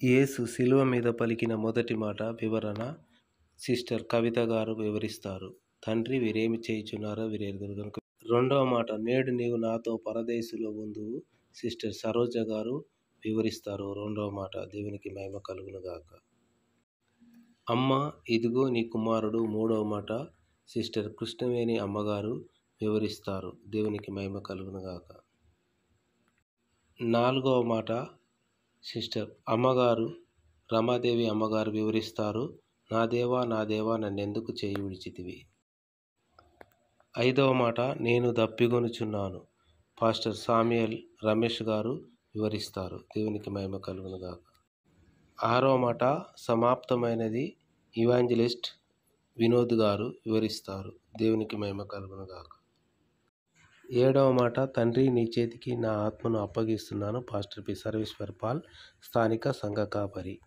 యేసు శిలువ మీద పలికిన మొదటి మాట వివరణ సిస్టర్ కవిత గారు వివరిస్తారు. తండ్రి వీరేమి చేయుచున్నారో వీరెరుగరు గనుక. రెండవ మాట నేడు నీవు నాతో పరదేశులో ఉందువు సిస్టర్ సరోజ గారు వివరిస్తారు. రెండవ మాట దేవునికి మహిమ కలుగును గాక. అమ్మ ఇదిగో నీ కుమారుడు. మూడవ మాట సిస్టర్ కృష్ణవేణి అమ్మగారు వివరిస్తారు. దేవునికి మహిమ కలుగును గాక. నాలుగవ మాట సిస్టర్ అమ్మగారు రమాదేవి అమ్మగారు వివరిస్తారు. నా దేవా నన్నెందుకు చేయి విడిచితివి. ఐదవ మాట నేను దప్పిగొనుచున్నాను పాస్టర్ సామ్యుయల్ రమేష్ గారు వివరిస్తారు. దేవునికి మహిమ కలుగును గాక. ఆరవ మాట సమాప్తమైనది ఇవాంజలిస్ట్ వినోద్ గారు వివరిస్తారు. దేవునికి మహిమ కలుగును గాక. ఏడవ మాట తండ్రి నీ చేతికి నా ఆత్మను అప్పగిస్తున్నాను పాస్టర్ పి సర్వేశ్వర్ పాల్ స్థానిక సంఘ కాపరి.